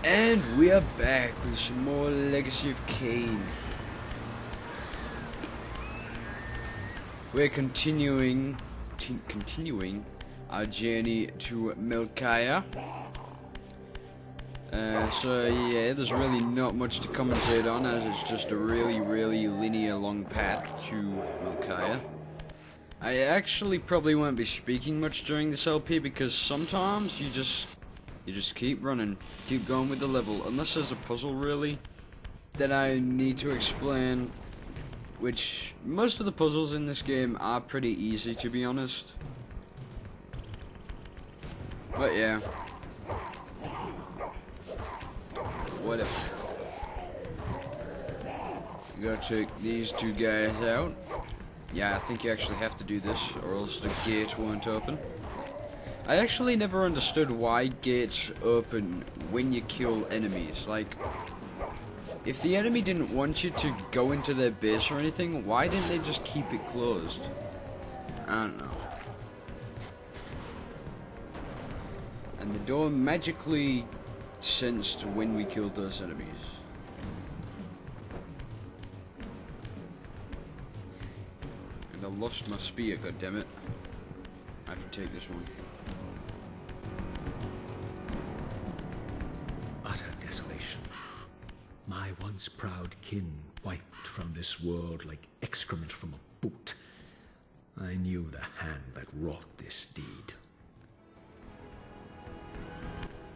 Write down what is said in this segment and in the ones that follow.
And we are back with some more Legacy of Kain. We're continuing our journey to Melkaya. So yeah, there's really not much to commentate on, as it's just a really linear long path to Melkaya. I actually probably won't be speaking much during this LP because sometimes you just keep running, keep going with the level, unless there's a puzzle really that I need to explain, which most of the puzzles in this game are pretty easy, to be honest. But yeah, whatever. You gotta take these two guys out. Yeah, I think you actually have to do this, or else the gate won't open. I actually never understood why gates open when you kill enemies. Like, if the enemy didn't want you to go into their base or anything, why didn't they just keep it closed? I don't know. And the door magically sensed when we killed those enemies. And I lost my spear, goddammit. I have to take this one. My once proud kin wiped from this world like excrement from a boot. I knew the hand that wrought this deed.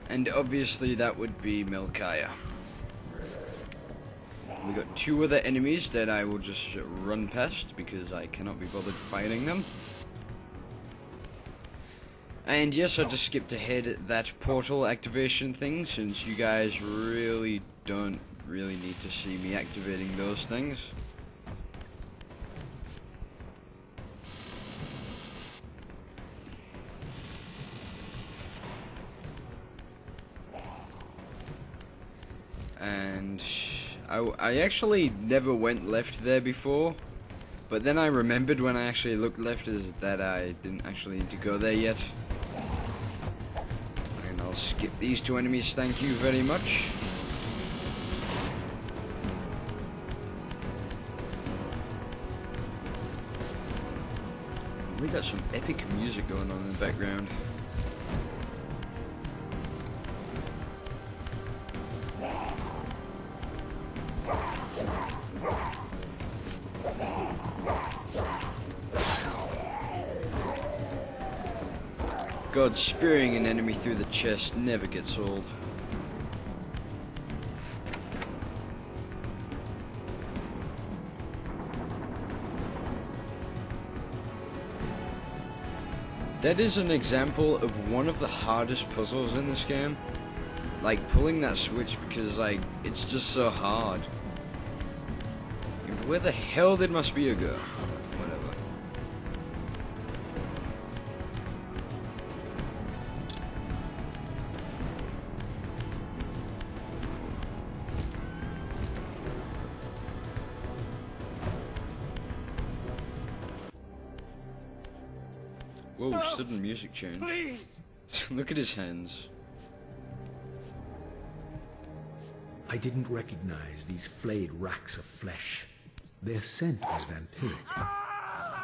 And obviously that would be Melkaya. We got two other enemies that I will just run past because I cannot be bothered fighting them. And yes, I just skipped ahead that portal activation thing, since you guys really don't need to see me activating those things. And I actually never went left there before, but then I remembered when I actually looked left is that I didn't actually need to go there yet. And I'll skip these two enemies, thank you very much. We got some epic music going on in the background. God, spearing an enemy through the chest never gets old. That is an example of one of the hardest puzzles in this game. Like, pulling that switch, because, like, it's just so hard. Where the hell did my spear go? Whatever. Whoa, no, sudden music change. Look at his hands. I didn't recognize these flayed racks of flesh. Their scent was vampiric.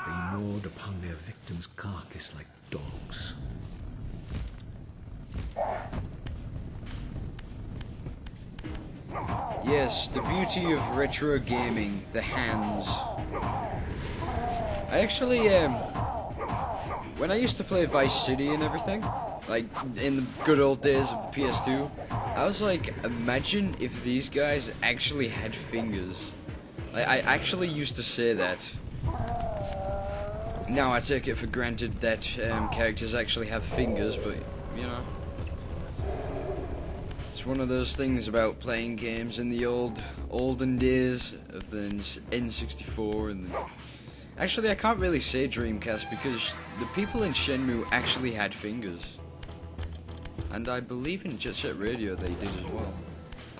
They gnawed upon their victim's carcass like dogs. Yes, the beauty of retro gaming, the hands. I actually, when I used to play Vice City and everything, like in the good old days of the PS2, I was like, imagine if these guys actually had fingers. Like, I actually used to say that. Now I take it for granted that characters actually have fingers, but, you know. It's one of those things about playing games in the olden days of the N64 and the... Actually, I can't really say Dreamcast because the people in Shenmue actually had fingers. And I believe in Jet Set Radio they did as well.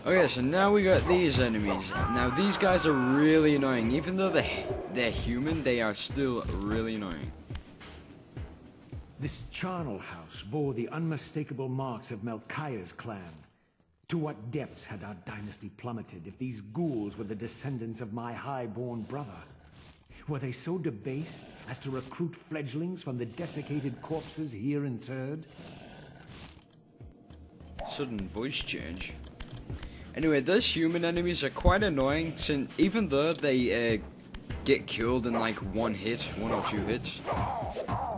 Okay, so now we got these enemies. Now these guys are really annoying. Even though they're human, they are still really annoying. This charnel house bore the unmistakable marks of Melkaya's clan. To what depths had our dynasty plummeted if these ghouls were the descendants of my high-born brother? Were they so debased as to recruit fledglings from the desiccated corpses here interred? Sudden voice change. Anyway, those human enemies are quite annoying, since even though they get killed in like one or two hits,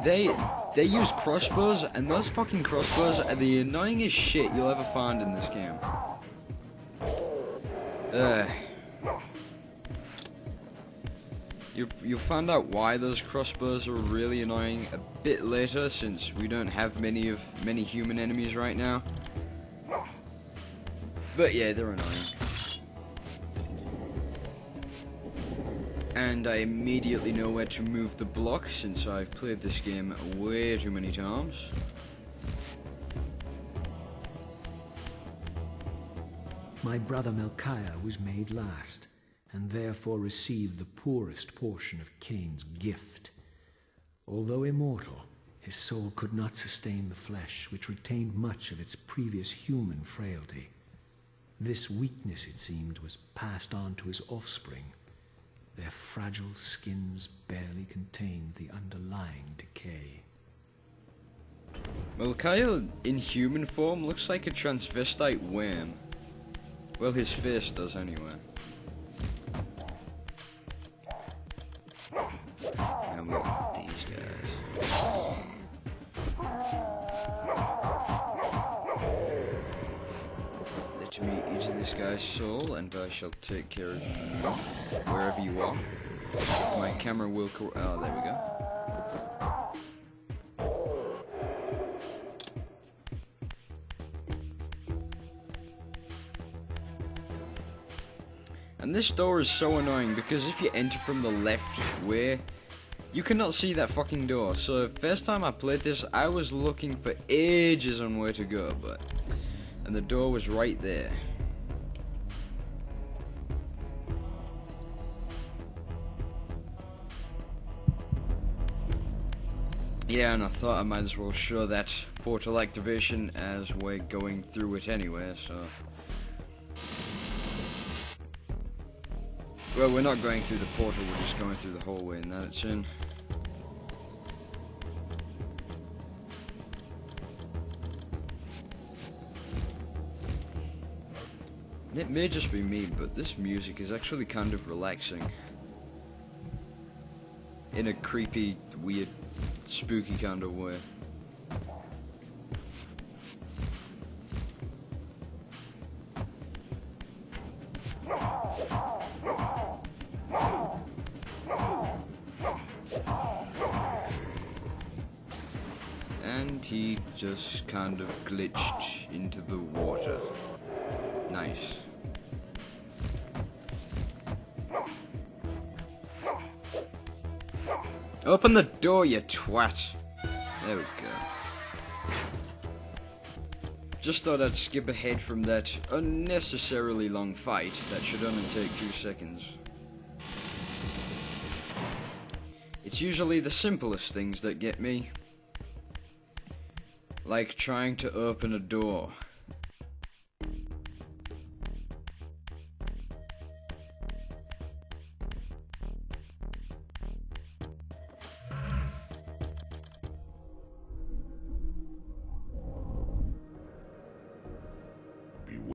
they use crossbows, and those fucking crossbows are the annoyingest shit you'll ever find in this game. You'll find out why those crossbows are really annoying a bit later, since we don't have many human enemies right now. But yeah, they're annoying. And I immediately know where to move the block, since I've played this game way too many times. My brother Melchiah was made last, and therefore received the poorest portion of Kain's gift. Although immortal, his soul could not sustain the flesh, which retained much of its previous human frailty. This weakness, it seemed, was passed on to his offspring. Their fragile skins barely contained the underlying decay. Melchiah in human form looks like a transvestite worm. Well, his face does anyway. And we got these guys. Let me eat this guy's soul, and I shall take care of you wherever you are. If my camera will oh, there we go. And this door is so annoying, because if you enter from the left way, you cannot see that fucking door. So first time I played this, I was looking for ages on where to go, and the door was right there. Yeah, and I thought I might as well show that portal activation as we're going through it anyway, so... Well, we're not going through the portal, we're just going through the hallway and that it's in. And it may just be me, but this music is actually kind of relaxing. In a creepy, weird, spooky kind of way. And he just kind of glitched into the water. Nice. Open the door, you twat. There we go. Just thought I'd skip ahead from that unnecessarily long fight that should only take 2 seconds. It's usually the simplest things that get me. Like trying to open a door.